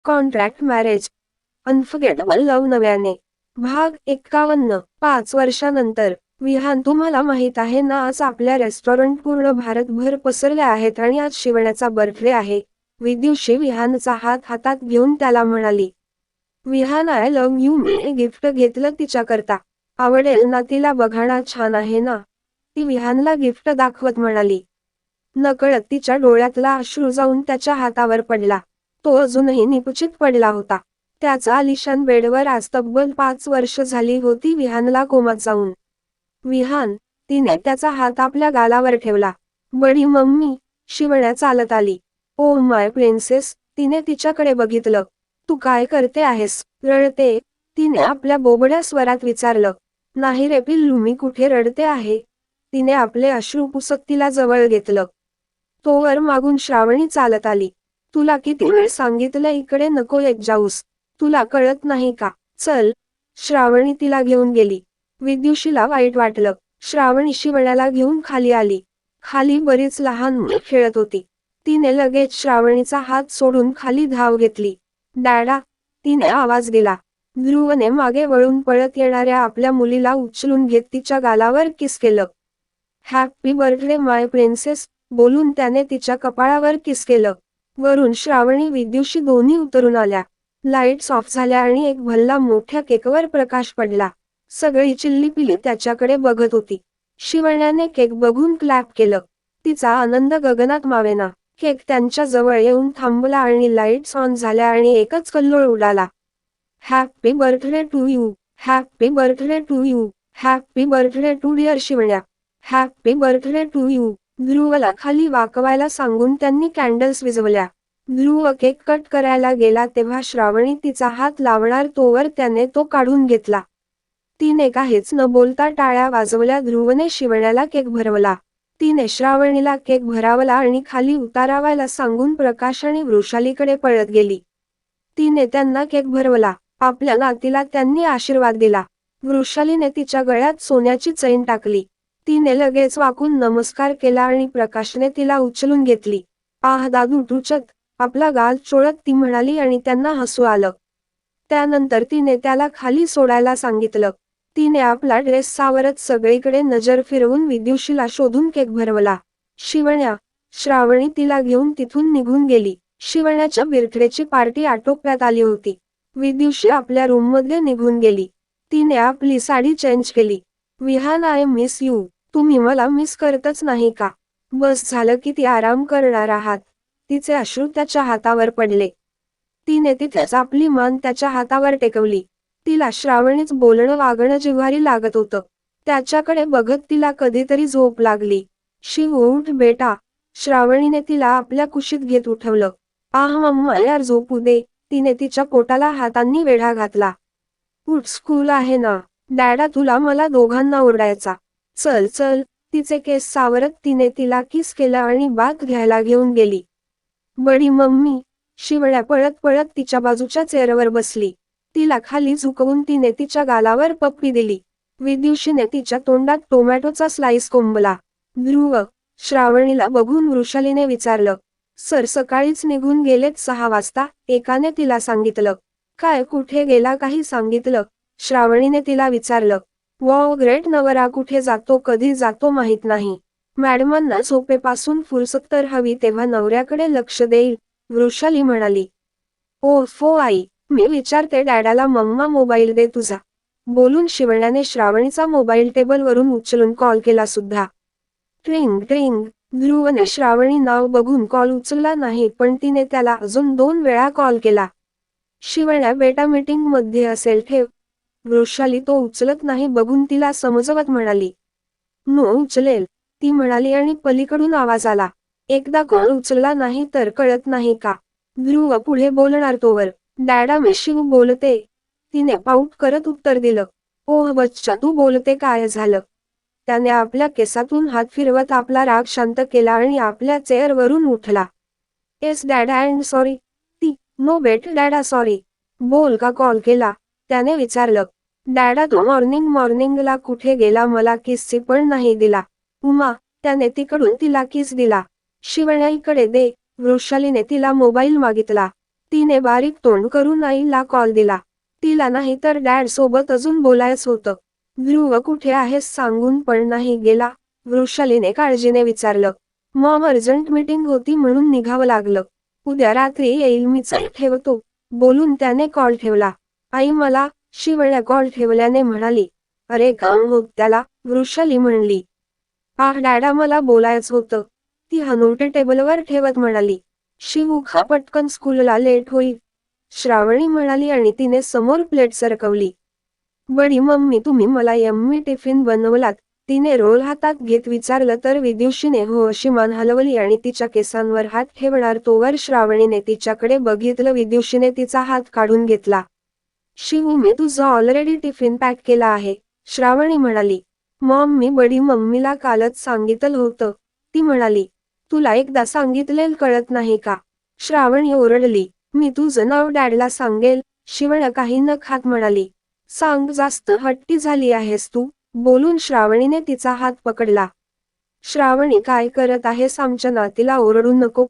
Contract marriage unforgettable love नव्याने भाग 51 5 वर्षानंतर विहान तुम्हाला माहित आहे ना आज आपल्या रेस्टॉरंट पूर्ण भारतभर पसरले आहेत आणि आज शिवण्याचा बर्थडे आहे. विद्युषी विहानचा हात हातात घेऊन त्याला म्हणाली. विहान आय लव्ह यू मी गिफ्ट घेतलं तिच्याकरता. आवडेल ना तिला बघाना छान आहे ना. ती विहानला गिफ्ट दाखवत म्हणाली. नकळत तिच्या डोळ्यातला अश्रू जाऊन त्याच्या हातावर पडला. तो अजूनही निपचित पडला होता. त्याचा आलिशान बेडवर आज तब्बल 5 वर्ष झाली होती विहानला कोमात जाऊन. विहान, तिने त्याचा हात आपल्या गालावर ठेवला. बडी मम्मी, शिवण्या चालत आली. ओ माय प्रिन्सेस, तिने तिच्याकडे बघितलं. तू काय करते आहेस, रडते? तिने आपल्या बोबड्या स्वरात विचारलं. नाही रे पिल्लू मी कुठे रडते आहे. तिने आपले अश्रू पुसत तिला जवळ घेतलं. तोवर मागून श्रावणी चालत आली. तुला किती वेळ सांगितलं इकडे नको येत जाऊस. तुला कळत नाही का? चल. श्रावणी तिला घेऊन गेली. विद्युषीला वाईट वाटलं. श्रावणी शिवण्याला घेऊन खाली आली. खाली बरीच लहान मुलं खेळत होती. तिने लगेच श्रावणीचा हात सोडून खाली धाव घेतली. डॅडा, तिने आवाज दिला. ध्रुवने मागे वळून पळत येणाऱ्या आपल्या मुलीला उचलून घेत तिच्या गालावर किस केलं. हॅपी बर्थडे माय प्रिन्सेस, बोलून त्याने तिच्या कपाळावर किस केलं. वरून श्रावणी विद्युषी दोन्ही उतरून आल्या. लाईट्स ऑफ झाल्या आणि एक भल्ला मोठ्या केकवर प्रकाश पडला. सगळी चिल्लीपिली त्याच्याकडे बघत होती. शिवण्याने केक बघून क्लॅप केलं. तिचा आनंद गगनात मावेना. केक त्यांच्या जवळ येऊन थांबला आणि लाईट्स ऑन झाल्या आणि एकच कल्लोळ उडाला. Happy birthday to you, happy birthday to you, happy birthday to dear Shivanya, happy birthday to you. ध्रुवला खाली वाकवायला सांगून त्यांनी कॅन्डल्स विझवल्या. ध्रुव केक कट करायला गेला तेव्हा श्रावणी तिचा हात लावणार तोवर त्याने तो काढून घेतला. तिने काहीच न बोलता टाळ्या वाजवल्या. ध्रुवने शिवण्याला केक भरवला. तिने श्रावणीला केक भरावला आणि खाली उतारावायला सांगून प्रकाश आणि वृषालीकडे पळत गेली. तिने त्यांना केक भरवला. आपल्या नातीला त्यांनी आशीर्वाद दिला. वृषालीने तिच्या गळ्यात सोन्याची चैन टाकली. तिने लगेच वाकून नमस्कार केला आणि प्रकाशने तिला उचलून घेतली. आह दादू टुचत, आपला गाल चोळत ती म्हणाली आणि त्यांना हसू आलं. त्यानंतर तिने त्याला खाली सोडायला सांगितलं. तिने आपला ड्रेस सावरत सगळीकडे नजर फिरवून विद्युषीला शोधून केक भरवला. शिवण्या, श्रावणी तिला घेऊन तिथून निघून गेली. शिवण्याच्या बर्थडेची पार्टी आटोक्यात आली होती. विद्युषी आपल्या रूममध्ये निघून गेली. तिने आपली साडी चेंज केली. विहान आय मिस यू, तुम्ही मला मिस करतच नाही का? बस झालं किती आराम करणार आहात. तिचे अश्रू त्याच्या हातावर पडले. तिने तिथेच आपली मान त्याच्या हातावर टेकवली. तिला श्रावणीच बोलणं वागणं जिव्हारी लागत होतं. त्याच्याकडे बघत तिला कधीतरी झोप लागली. शिव उठ बेटा, श्रावणीने तिला आपल्या कुशीत घेत उठवलं. आह मम्मा यार झोपू दे, तिने तिच्या पोटाला हातांनी वेढा घातला. उठ स्कूल आहे ना. डॅडा तुला मला दोघांना ओरडायचा. चल चल. तिचे केस सावरत तिने तिला किस केलं आणि बाथ घ्यायला घेऊन गेली. बडी मम्मी, शिवण्या पळत पळत तिच्या बाजूच्या चेअरवर बसली. तिला खाली झुकवून तिने तिच्या गालावर पप्पी दिली. विद्युषीने तिच्या तोंडात टोमॅटोचा स्लाइस कोंबला. ध्रुव, श्रावणीला बघून वृषालीने विचारलं. सर सकाळीच निघून गेलेत 6 वाजता, एकाने तिला सांगितलं. काय कुठे गेला काही सांगितलं? श्रावणीने तिला विचारलं. वॉव ग्रेट, नवरा कुठे जातो कधी जातो माहित नाही. मॅडमांना झोपेपासून फुरसत तर हवी तेव्हा नवऱ्याकडे लक्ष देईल, वृषाली म्हणाली. ओ फो आई, मी विचारते डॅडाला मम्मा मोबाईल दे तुझा. बोलून शिवण्याने श्रावणीचा मोबाईल टेबलवरून उचलून कॉल केला सुद्धा. ट्रिंग ट्रिंग. ध्रुवने श्रावणी नाव बघून कॉल उचलला नाही पण तिने त्याला अजून 2 वेळा कॉल केला. शिवण्या बेटा मीटिंग मध्ये असेल ठेव. वृषाली तो उचलत नाही बघून तिला समजवत म्हणाली. नो उचलेल, ती म्हणाली आणि पलीकडून आवाज आला. एकदा कॉल उचलला नाही तर कळत नाही का? ध्रुव पुढे बोलणार तोवर. डॅडा मी शिव बोलते, तिने पाऊट करत उत्तर दिलं. ओह बच्चा तू बोलते काय झालं? त्याने आपल्या केसातून हात फिरवत आपला राग शांत केला आणि आपल्या चेअरवरून उठला. Yes dada and sorry. ती, नो बेट डॅडा सॉरी. बोल का कॉल केला? त्याने विचारलं. डॅडा तो मॉर्निंगला कुठे गेला मला किसची पण नाही दिला. उमा, त्याने तिकडून तिला किस दिला. शिवण्याईकडे दे, वृषालीने तिला मोबाईल मागितला. तिने बारीक तोंड करून आईला कॉल दिला. तिला नाही तर डॅड सोबत अजून बोलायचं होतं. ध्रुव कुठे आहेस सांगून पण नाही गेला, वृषालीने काळजीने विचारलं. मॉम अर्जंट मीटिंग होती म्हणून निघावं लागलं. उद्या रात्री येईल मी, चल ठेवतो, बोलून त्याने कॉल ठेवला. आई मला, शिवण्या कॉल ठेवल्याने म्हणाली. अरे काम होत त्याला, वृषाली म्हणली. डॅडा मला बोलायचं होतं, ती हनोटे टेबलवर ठेवत म्हणाली. शिवू खा पटकन, स्कूलला लेट होईल, श्रावणी म्हणाली आणि तिने समोर प्लेट सरकवली. बडी मम्मी तुम्ही मला यम्मी टिफिन बनवलात, तिने रोल हातात घेत विचारलं तर विद्युषीने हो अशी मान हलवली आणि तिच्या केसांवर हात ठेवणार तोवर श्रावणीने तिच्याकडे बघितलं. विद्युषीने तिचा हात काढून घेतला. शिवू मी तुझं ऑलरेडी टिफिन पॅक केला आहे, श्रावणी म्हणाली. मॉम मी बडी मम्मीला कालच सांगितलं होतं, ती म्हणाली. तुला एकदा सांगितलेलं कळत नाही का, श्रावणी ओरडली. मी तुझं नाव डॅडला सांगेल, शिवण्या काही न खात म्हणाली. सांग, जास्त हट्टी झाली आहेस तू, बोलून श्रावणीने तिचा हात पकडला. श्रावणी काय करत आहेस, आमच्या नातीला ओरडू नको.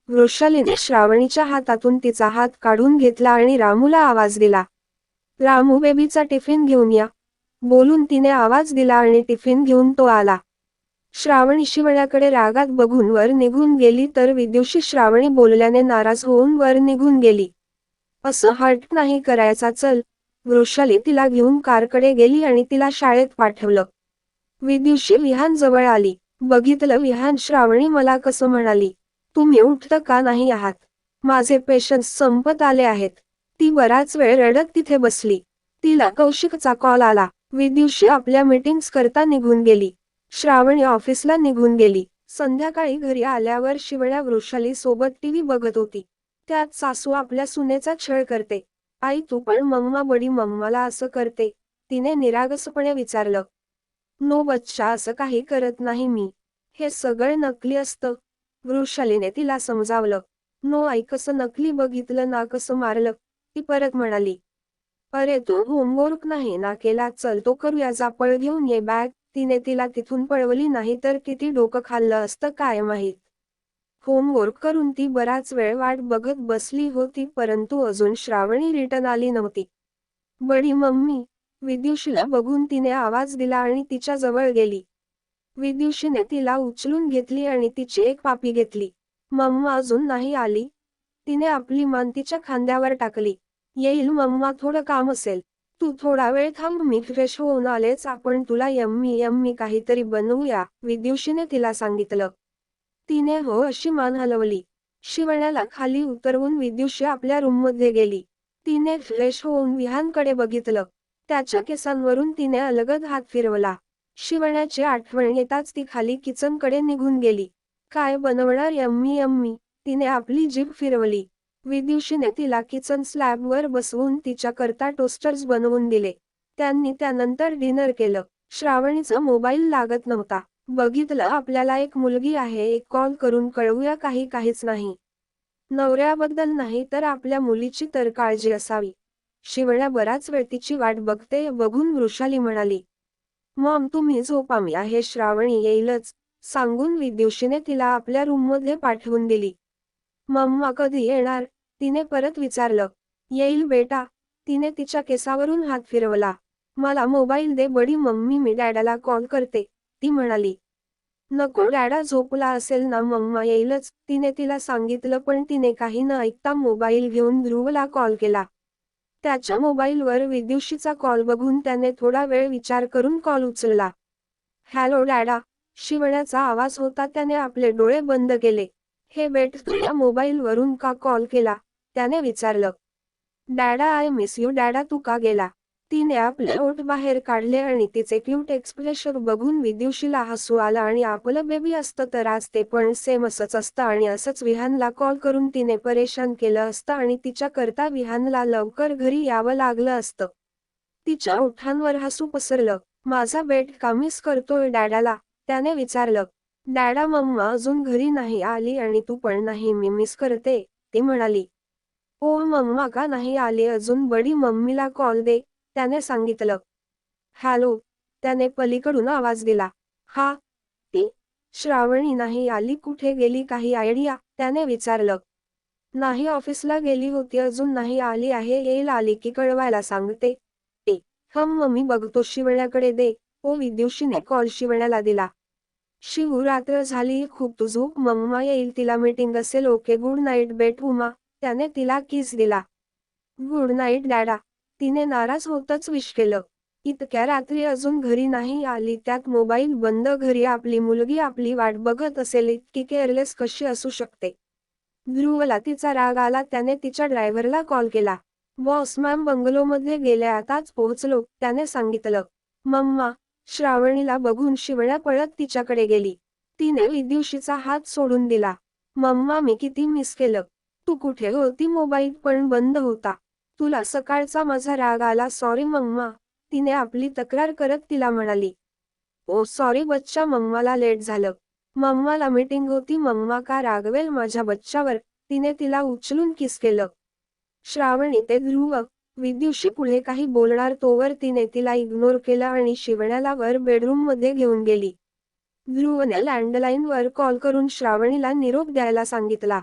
वृषालीने श्रावणीच्या हातातून तिचा हात काढून घेतला आणि रामूला आवाज दिला. रामू बेबीचा टिफिन घेऊन या, बोलून तिने आवाज दिला आणि टिफिन घेऊन तो आला. श्रावणी शिवण्याकडे रागात बघून वर निघून गेली तर विद्युषी श्रावणी बोलल्याने नाराज होऊन वर निघून गेली. असं हट नाही करायचा, चल. वृषाली तिला घेऊन कारकडे गेली आणि तिला शाळेत पाठवलं. विद्युषी विहान जवळ आली. बघितलं विहान, श्रावणी मला कसं म्हणाली. तुम्ही उठत का नाही आहात, माझे पेशन्स संपत आले आहेत. ती बराच वेळ रडत तिथे बसली. तिला कौशिकचा कॉल आला. विद्युषी आपल्या मीटिंग्स करता निघून गेली. श्रावणी ऑफिसला निघून गेली. संध्याकाळी घरी आल्यावर शिवण्या वृषाली सोबत टीव्ही बघत होती. त्यात सासू आपल्या सुनेचा छळ करते. आई तू पण मम्मा बडी मम्माला असं करते, तिने निरागसपणे विचारलं. नो बच्चा, असं काही करत नाही मी, हे सगळं नकली असतं, वृषालीने तिला समजावलं. नो आई कसं नकली, बघितलं ना कसं मारलं, ती परत म्हणाली. अरे तू होमवर्क नाही ना केला, चल तो करूया, जा पळ घेऊन ये बॅग. तिने तिला तिथून पळवली, नाही तर किती डोकं खाल्लं असतं काय माहीत. होमवर्क करून ती बराच वेळ वाट बघत बसली होती, परंतु अजून श्रावणी रिटर्न आली नव्हती. बडी मम्मी, विद्युषीला बघून तिने आवाज दिला आणि तिच्या जवळ गेली. विद्युषीने तिला उचलून घेतली आणि तिची एक पापी घेतली. मम्मा अजून नाही आली, तिने आपली मान तिच्या खांद्यावर टाकली. येईल मम्मा, थोडं काम असेल, तू थोडा वेळ थांब, मी फ्रेश होऊन आलेच, आपण तुला यम्मी यम्मी काहीतरी बनवूया, विद्युषीने तिला सांगितलं. तिने हो अशी मान हलवली. शिवण्याला खाली उतरवून विद्युषी आपल्या रूममध्ये गेली. तिने फ्रेश होऊन विहानकडे बघितलं. त्याच्या केसांवरून तिने अलगद हात फिरवला. शिवण्याची आठवण येताच ती खाली किचनकडे निघून गेली. काय बनवणार यम्मी यम्मी, तिने आपली जीभ फिरवली. विद्युषीने तिला किचन स्लॅबवर बसवून तिच्याकरता टोस्टर्स बनवून दिले. त्यांनी त्यानंतर डिनर केलं. श्रावणीचा मोबाईल लागत नव्हता. बघितलं आपल्याला एक मुलगी आहे, एक कॉल करून कळवूया, काहीच नाही. नवऱ्याबद्दल नाही तर आपल्या मुलीची तर काळजी असावी. शिवण्या बराच वेळ तिची वाट बघते बघून वृषाली म्हणाली. मॉम तुम्ही झोपा, मी आहे, श्रावणी येईलच, सांगून विद्युषीने तिला आपल्या रूममध्ये पाठवून दिली. मम्मा कधी येणार, तिने परत विचारलं. येईल बेटा, तिने तिच्या केसावरून हात फिरवला. मला मोबाईल दे बडी मम्मी, मी डॅडाला कॉल करते, ती म्हणाली. नको, डॅडा झोपला असेल ना, मम्मा येईलच, तिने तिला सांगितलं, पण तिने काही न ऐकता मोबाईल घेऊन ध्रुवला कॉल केला. त्याच्या मोबाईलवर विद्युषीचा कॉल बघून त्याने थोडा वेळ विचार करून कॉल उचलला. हॅलो डॅडा, शिवण्याचा आवाज होता. त्याने आपले डोळे बंद केले. हे बेट, तुझ्या मोबाईलवरून का कॉल केला, त्याने विचारलं. डॅडा आय मिस यू डॅडा, तू का गेला, तिने आपले ओठ बाहेर काढले आणि तिचे क्यूट एक्सप्रेशन बघून विद्युषीला हसू आलं. आणि आपलं बेबी असतं तर आज ते पण सेम असंच असतं आणि असंच विहानला कॉल करून तिने परेशान केलं असतं आणि तिच्या करता विहानला लवकर घरी यावं लागलं असतं. तिच्या ओठांवर हसू पसरलं. माझा बेट का मिस करतोय डॅडाला, त्याने विचारलं. डॅडा मम्मा अजून घरी नाही आली आणि तू पण नाही, मी मिस करते, ती म्हणाली. ओ मम्मा का नाही आली अजून, बडी मम्मीला कॉल दे, त्याने सांगितलं. हॅलो, त्याने पलीकडून आवाज दिला. हा, ती श्रावणी नाही आली, कुठे गेली, काही आयडिया, त्याने विचारलं. नाही, ऑफिसला गेली होती, अजून नाही आली आहे, येईल, आली की कळवायला सांगते. ए मम्मी बघतो, शिवण्याकडे दे. ओ विद्युषीने कॉल शिवण्याला दिला. शिवू, रात्र झाली, खूप तू झोप, मम्मा येईल, तिला मीटिंग असेल, ओके, गुड नाईट बेट उमा. त्याने तिला किस दिला. Good night dada. तिने नाराज होतच विश केलं. इतक्या रात्री अजून घरी नाही आली, त्यात मोबाईल बंद, घरी आपली मुलगी आपली वाट बघत असेल, इतकी केअरलेस कशी असू शकते. ध्रुवला तिचा राग आला, त्याने तिच्या ड्रायव्हरला कॉल केला. बॉस, मॅम बंगलोमध्ये गेल्या, आताच पोहोचलो, त्याने सांगितलं. मम्मा. श्रावणीला बघून शिवण्या पळत तिच्याकडे गेली. तिने विद्युषीचा हात सोडून दिला. मम्मा, मी किती मिस केलं. तू कुठे होती, मोबाईल पण बंद होता. तुला सकाळचा माझा राग आला, सॉरी मम्मा. तिने आपली तक्रार करत तिला म्हणाली. ओ सॉरी बच्चा, मम्माला लेट झालं. मम्माला मीटिंग होती, मम्मा का रागवेल माझ्या बच्चावर. तिने तिला उचलून किस केलं. श्रावणी ते ध्रुव. विद्युषी पुढे काही बोलणार तोवर तिने तिला इग्नोर केलं आणि शिवण्याला वर बेडरूम मध्ये घेऊन गेली. ध्रुवने लँडलाईनवर कॉल करून श्रावणीला निरोप द्यायला सांगितला.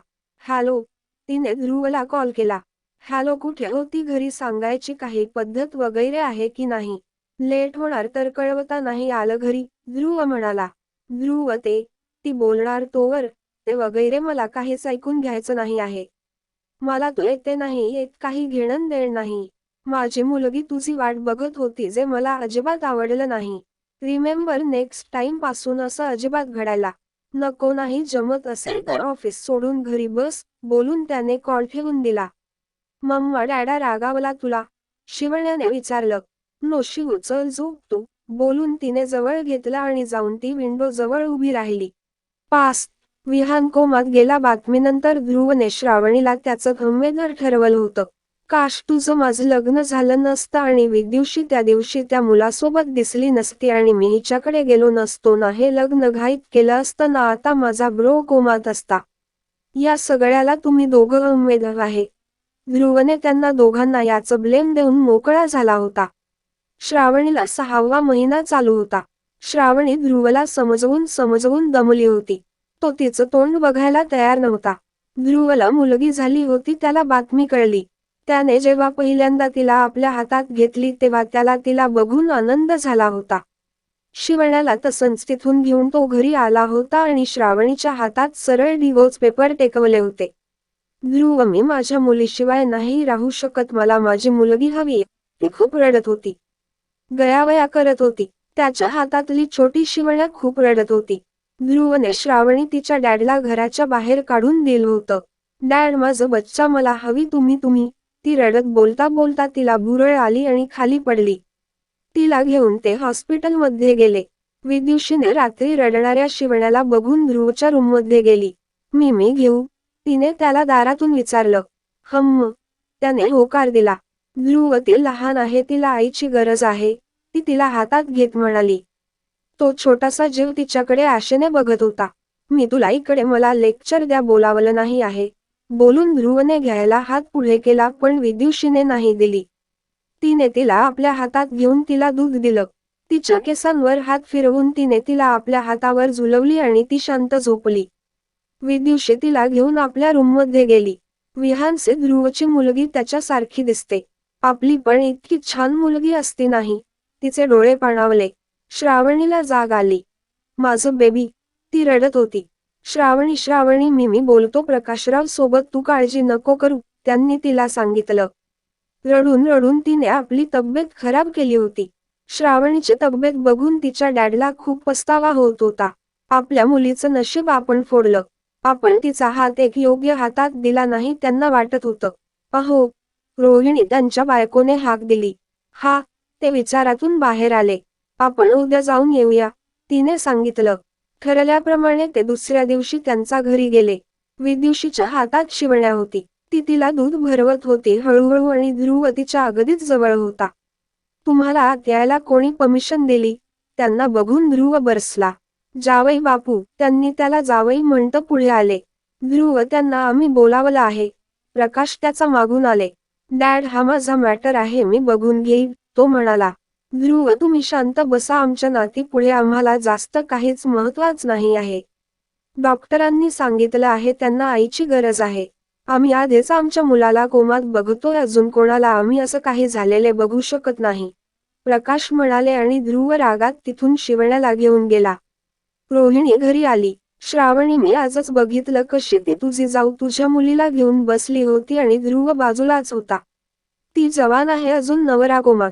हॅलो. तिने ध्रुवला कॉल केला. हॅलो, कुठे होती, घरी सांगायची काही पद्धत वगैरे आहे की नाही. लेट होणार तर कळवता नाही आलं घरी, ध्रुव म्हणाला. ध्रुव ती बोलणार तोवर ते वगैरे मला काहीच ऐकून घ्यायचं नाही आहे. मला तू येते नाही येत काही घेणं देण नाही. माझी मुलगी तुझी वाट बघत होती, जे मला अजिबात आवडलं नाही. रिमेंबर, नेक्स्ट टाइम पासून असं अजिबात घडायला नको, नाही जमत असेल तर ऑफिस सोडून घरी बस, बोलून त्याने कॉल ठेवून दिला. मम्मा, डॅडा रागावला तुला, शिवण्याने विचारलं. नो शिवू, चल झोप तू, बोलून तिने जवळ घेतला आणि जाऊन ती विंडो जवळ उभी राहिली. पास. विहान कोमात गेला. बातमीनंतर ध्रुवने श्रावणीला त्याचं उमेदवार ठरवलं होतं. काश तुझं माझं लग्न झालं नसतं आणि विद्युषी त्या दिवशी त्या मुलासोबत दिसली नसती आणि मी हिच्याकडे गेलो नसतो ना, हे लग्न घाईत केलं असतं ना, आता माझा ब्रो कोमात असता. या सगळ्याला तुम्ही दोघं उमेदवार आहे. ध्रुवने त्यांना दोघांना याचं ब्लेम देऊन मोकळा झाला होता. श्रावणीला 6वा महिना चालू होता. श्रावणी ध्रुवला समजवून दमली होती. तो तिचं तोंड बघायला तयार नव्हता. ध्रुवला मुलगी झाली होती, त्याला बातमी कळली. त्याने जेव्हा पहिल्यांदा तिला आपल्या हातात घेतली तेव्हा त्याला तिला बघून आनंद झाला होता. शिवण्याला तसंच तिथून घेऊन तो घरी आला होता आणि श्रावणीच्या हातात सरळ डिवोर्स पेपर टेकवले होते. ध्रुव, मी माझ्या मुलीशिवाय नाही राहू शकत, मला माझी मुलगी हवी. ती खूप रडत होती. गयावया करत होती. त्याच्या हातातली छोटी शिवण्या खूप रडत होती. ध्रुवने श्रावणी तिच्या डॅडला घराच्या बाहेर काढून दिलं होतं. डॅड, माझं बच्चा, मला हवी तुम्ही. ती रडत बोलता बोलता तिला भुरळ आली आणि खाली पडली. तिला घेऊन ते हॉस्पिटलमध्ये गेले. विद्युषीने रात्री रडणाऱ्या शिवण्याला बघून ध्रुवच्या रूममध्ये गेली. मी घेऊ, तिने त्याला दारातून विचारलं. त्याने होकार दिला. ध्रुव, ती लहान आहे, तिला आईची गरज आहे, ती तिला हातात घेत म्हणाली. तो छोटासा जीव तिच्याकडे आशेने बघत होता. मी तुला इकडे, मला लेक्चर द्या बोलावलं नाही आहे, बोलून ध्रुवने घ्यायला हात पुढे केला, पण विद्युषीने नाही दिली. तिने तिला आपल्या हातात घेऊन तिला दूध दिलं. तिच्या केसांवर हात फिरवून तिने तिला आपल्या हातावर झुलवली आणि ती शांत झोपली. विद्युषी तिला घेऊन आपल्या रूममध्ये गेली. विहानसे, ध्रुवची मुलगी त्याच्यासारखी दिसते. आपली पण इतकी छान मुलगी असती नाही. तिचे डोळे पाणावले. श्रावणीला जाग आली. माझं बेबी, ती रडत होती. श्रावणी, मी बोलतो प्रकाशराव सोबत, तू काळजी नको करू, त्यांनी तिला सांगितलं. रडून रडून तिने आपली तब्येत खराब केली होती. श्रावणीची तब्येत बघून तिच्या डॅडला खूप पस्तावा होत होता. आपल्या मुलीचं नशीब आपण फोडलं. आपण तिचा हात एक योग्य हातात दिला नाही, त्यांना वाटत होतं. अहो, रोहिणी, त्यांच्या बायकोने हाक दिली. ते विचारातून बाहेर आले. आपण उद्या जाऊन येऊया, तिने सांगितलं. ठरल्याप्रमाणे ते दुसऱ्या दिवशी त्यांच्या घरी गेले. विद्युषीच्या हातात शिवण्या होती. ती तिला दूध भरवत होती हळूहळू आणि ध्रुव तिच्या अगदीच जवळ होता. तुम्हाला आत यायला कोणी परमिशन दिली? त्यांना बघून ध्रुव बरसला. जावई बापू, त्यांनी त्याला जावई म्हणत पुढे आले. ध्रुव, त्यांना आम्ही बोलावलं आहे. प्रकाश त्याचा मागून आले. डॅड, हा माझा मॅटर आहे, मी बघून घेईन, तो म्हणाला. ध्रुव, तुम्ही शांत बसा, आमच्या नाती पुढे आम्हाला जास्त काहीच महत्वाच नाही आहे. डॉक्टरांनी सांगितलं आहे त्यांना आईची गरज आहे. आम्ही आधीच आमच्या मुलाला कोमात बघतोय, अजून कोणाला आम्ही असं काही झालेले बघू शकत नाही, प्रकाश म्हणाले आणि ध्रुव रागात तिथून शिवण्याला घेऊन गेला. रोहिणी घरी आली. श्रावणी, मी आजच बघितलं कशी ती तुझी जाऊ तुझ्या मुलीला घेऊन बसली होती आणि ध्रुव बाजूलाच होता. ती जवान आहे, अजून नवरा कोमात.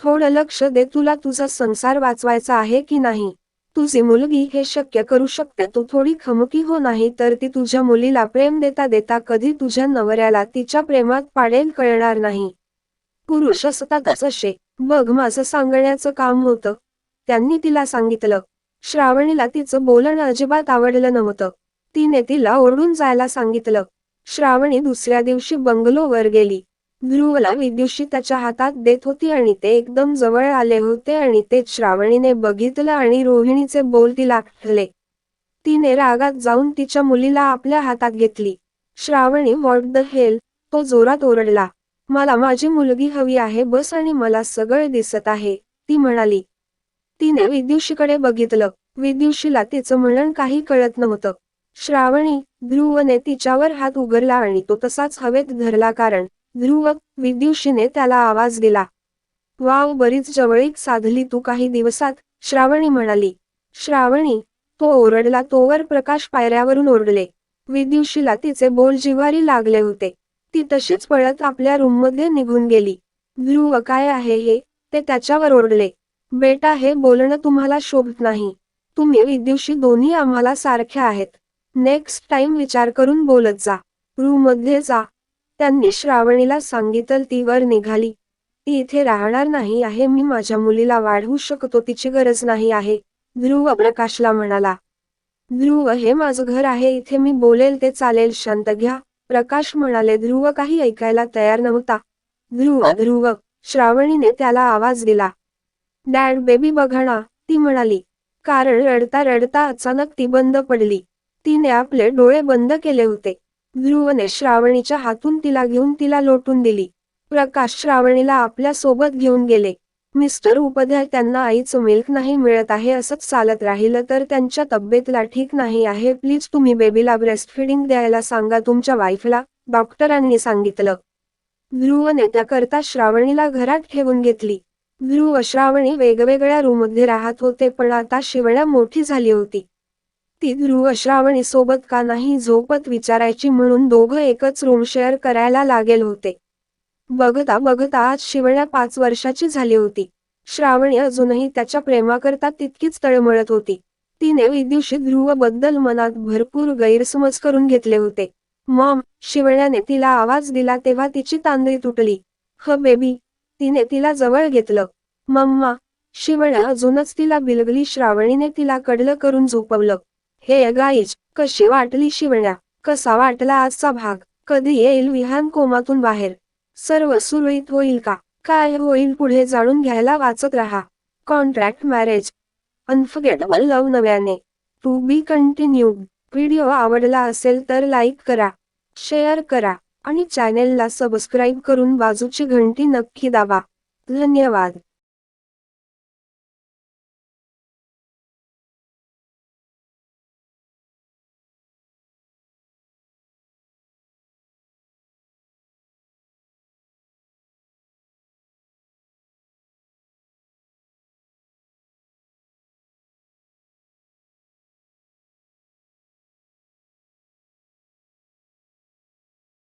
थोडं लक्ष दे, तुला तुझा संसार वाचवायचा आहे की नाही? तुझी मुलगी हे शक्य करू शकते, तू थोडी खमकी हो, नाही तर ती तुझ्या मुलीला प्रेम देता देता कधी तुझ्या नवऱ्याला तिच्या प्रेमात पाडेल कळणार नाही. पुरुष असतातच असे. बघ, माझं सांगण्याचं काम होतं. त्यांनी तिला सांगितलं. श्रावणीला तिचं बोलणं अजिबात आवडलं नव्हतं. तिने तिला ओरडून जायला सांगितलं. श्रावणी दुसऱ्या दिवशी बंगलोवर गेली. ध्रुवला विद्युषी त्याच्या हातात देत होती आणि ते एकदम जवळ आले होते आणि तेच श्रावणीने बघितलं आणि रोहिणीचे बोल तिला आठवले. तिने रागात जाऊन तिच्या मुलीला आपल्या हातात घेतली. श्रावणी, व्हॉट द हेल, तो जोरात ओरडला. मला माझी मुलगी हवी आहे बस, आणि मला सगळं दिसत आहे, ती म्हणाली. तिने विद्युषीकडे बघितलं. विद्युषीला तिचं म्हणणं काही कळत नव्हतं. श्रावणी, ध्रुवने तिच्यावर हात उघडला आणि तो तसाच हवेत धरला. कारण ध्रुव, विद्युषीने त्याला आवाज दिला. वाव, बरीच जवळीक साधली तू काही दिवसात, श्रावणी म्हणाली. श्रावणी, तो ओरडला तोवर प्रकाश पायऱ्यावरून ओरडले. विद्युषीला तिचे बोल जिव्हारी लागले होते. ती तशीच पळत आपल्या रूममध्ये निघून गेली. ध्रुव, काय आहे हे, ते त्याच्यावर ओरडले. बेटा, हे बोलणं तुम्हाला शोभत नाही. तुम्ही विद्युषी दोन्ही आम्हाला सारख्या आहेत. नेक्स्ट टाइम विचार करून बोलत जा. रूममध्ये जा, त्यांनी श्रावणीला सांगितलं. ती वर निघाली. ती इथे राहणार नाही आहे, मी माझ्या मुलीला वाढवू शकतो, तिची गरज नाही आहे, ध्रुव प्रकाशला म्हणाला. ध्रुव, हे माझं घर आहे, इथे मी बोलेल ते चालेल, शांत घ्या, प्रकाश म्हणाले. ध्रुव काही ऐकायला तयार नव्हता. ध्रुव, ध्रुव, श्रावणीने त्याला आवाज दिला. डॅड, बेबी बघा ना, ती म्हणाली. कारण रडता रडता अचानक ती बंद पडली. तिने आपले डोळे बंद केले होते. ध्रुवने श्रावणीच्या हातून तिला घेऊन तिला लोटून दिली. प्रकाश श्रावणीला आपल्या सोबत घेऊन गेले. मिस्टर उपाध्याय, त्यांना आईचं मिल्क नाही मिळत आहे, असंच चालत राहिलं तर त्यांच्या तब्येतीला ठीक नाही आहे, प्लीज तुम्ही बेबीला ब्रेस्टफीडिंग द्यायला सांगा तुमच्या वाईफला, डॉक्टरांनी सांगितलं. ध्रुवने त्याकरता श्रावणीला घरात ठेवून घेतली. ध्रुव श्रावणी वेगवेगळ्या रूममध्ये राहत होते, पण आता शिवण्या मोठी झाली होती. ती ध्रुव श्रावणी सोबत का नाही झोपत विचारायची, म्हणून दोघं एकच रूम शेअर करायला लागेल होते. बघता बघता आज शिवण्या 5 वर्षाची झाली होती. श्रावणी अजूनही त्याच्या प्रेमाकरता तितकीच तळमळत होती. तिने विद्युषी ध्रुव बद्दल मनात भरपूर गैरसमज करून घेतले होते. मॉम, शिवण्याने तिला आवाज दिला तेव्हा तिची तांदळी तुटली. ह बेबी, तिने तिला जवळ घेतलं. मम्मा, शिवण्या अजूनच तिला बिलगली. श्रावणीने तिला कडलं करून झोपवलं. हे गाईज, कशी वाटली शिवण्या? कसा वाटला आजचा भाग? कधी येईल विहान कोमातून बाहेर? सर्व सुरळीत होईल का? काय होईल पुढे जाणून घ्यायला वाचत रहा. कॉन्ट्रॅक्ट मॅरेज, अनफर्गेटेबल लव्ह, नव्याने. To be continued. व्हिडिओ आवडला असेल तर लाईक करा, शेअर करा आणि चॅनेलला सबस्क्राईब करून बाजूची घंटी नक्की दाबा. धन्यवाद.